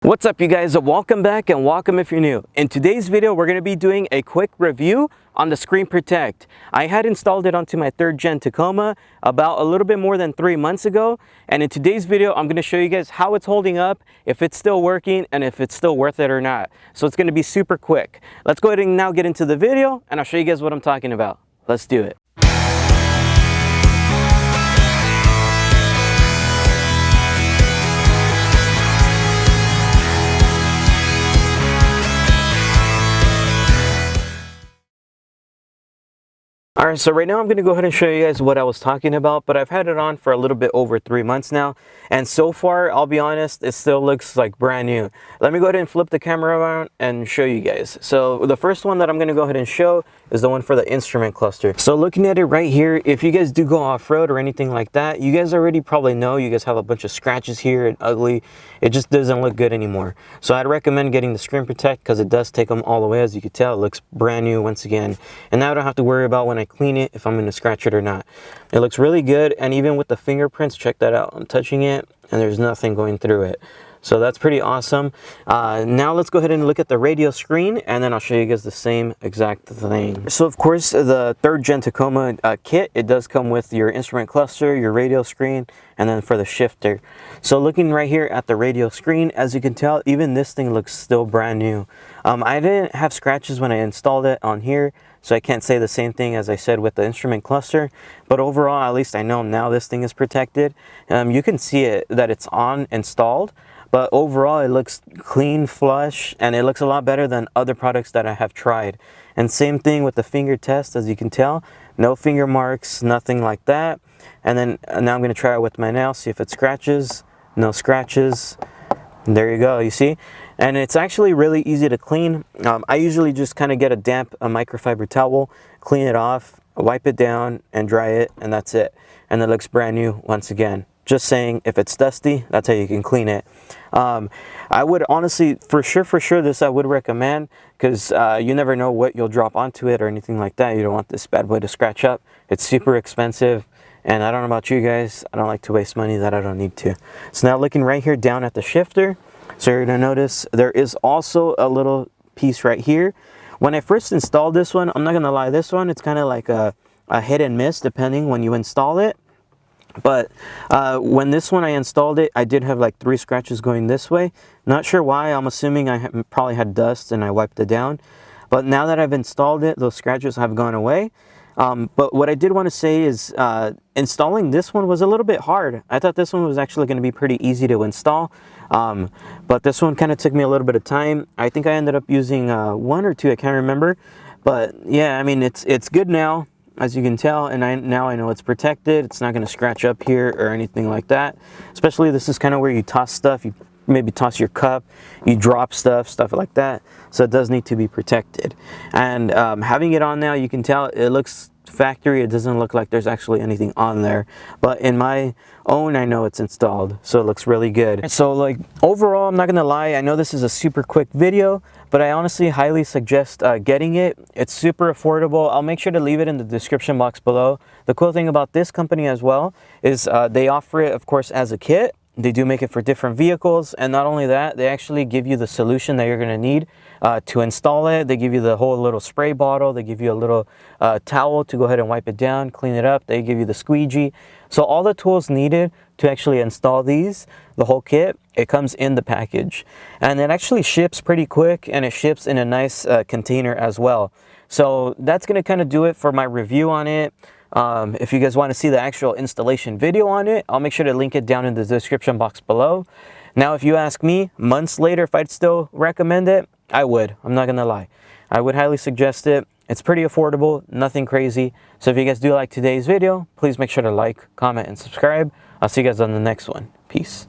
What's up you guys, welcome back and welcome if you're new. In today's video we're going to be doing a quick review on the SCREENPROTECH. I had installed it onto my 3rd gen Tacoma about a little bit more than 3 months ago, and in today's video I'm going to show you guys how it's holding up, if it's still working, and if it's still worth it or not. So it's going to be super quick. Let's go ahead and now get into the video and I'll show you guys what I'm talking about. Let's do it. Alright, so right now I'm going to go ahead and show you guys what I was talking about, but I've had it on for a little bit over 3 months now, and so far, I'll be honest, it still looks like brand new. Let me go ahead and flip the camera around and show you guys. So the first one that I'm going to go ahead and show is the one for the instrument cluster. So looking at it right here, if you guys do go off-road or anything like that, you guys already probably know you guys have a bunch of scratches here and ugly. It just doesn't look good anymore. So I'd recommend getting the SCREENPROTECH because it does take them all the way. As you can tell, it looks brand new once again. And now I don't have to worry about when I clean it if I'm going to scratch it or not. It looks really good, and even with the fingerprints, check that out. I'm touching it and there's nothing going through it. So that's pretty awesome. Now let's go ahead and look at the radio screen, and then I'll show you guys the same exact thing. So of course, the 3rd gen Tacoma kit, it does come with your instrument cluster, your radio screen, and then for the shifter. So looking right here at the radio screen, as you can tell, even this thing looks still brand new. I didn't have scratches when I installed it on here, so I can't say the same thing as I said with the instrument cluster, but overall, at least I know now this thing is protected. You can see it that it's on installed, but overall it looks clean, flush, and it looks a lot better than other products that I have tried. And same thing with the finger test, as you can tell, no finger marks, nothing like that. And then now I'm going to try it with my nail, see if it scratches. No scratches. There you go, you see? And it's actually really easy to clean. I usually just kind of get a damp microfiber towel, clean it off, wipe it down, and dry it, and that's it. And it looks brand new once again. Just saying, if it's dusty, that's how you can clean it. I would honestly, for sure, this I would recommend, because you never know what you'll drop onto it or anything like that. You don't want this bad boy to scratch up. It's super expensive, and I don't know about you guys, I don't like to waste money that I don't need to. So now looking right here down at the shifter, so you're going to notice there is also a little piece right here. When I first installed this one, I'm not going to lie, this one, it's kind of like a hit and miss depending when you install it. But when this one I installed it, I did have like 3 scratches going this way. Not sure why. I'm assuming I probably had dust and I wiped it down. But now that I've installed it, those scratches have gone away. But what I did want to say is installing this one was a little bit hard. I thought this one was actually going to be pretty easy to install. But this one kind of took me a little bit of time. I think I ended up using 1 or 2, I can't remember. But yeah, I mean, it's good now, as you can tell, and now I know it's protected. It's not going to scratch up here or anything like that. Especially this is kind of where you toss stuff. You maybe toss your cup, you drop stuff like that. So it does need to be protected. And having it on now, you can tell it looks factory. It doesn't look like there's actually anything on there. But in my own, I know it's installed, so it looks really good. So like overall, I'm not gonna lie, I know this is a super quick video, but I honestly highly suggest getting it. It's super affordable. I'll make sure to leave it in the description box below. The cool thing about this company as well is they offer it, of course, as a kit. They do make it for different vehicles, and not only that, they actually give you the solution that you're going to need to install it. They give you the whole little spray bottle. They give you a little towel to go ahead and wipe it down, clean it up. They give you the squeegee. So all the tools needed to actually install these, the whole kit, it comes in the package. And it actually ships pretty quick, and it ships in a nice container as well. So that's going to kind of do it for my review on it. If you guys want to see the actual installation video on it, I'll make sure to link it down in the description box below. Now, if you ask me months later if I'd still recommend it, I would. I'm not gonna lie. I would highly suggest it. It's pretty affordable, nothing crazy. So if you guys do like today's video, please make sure to like, comment, and subscribe. I'll see you guys on the next one. Peace.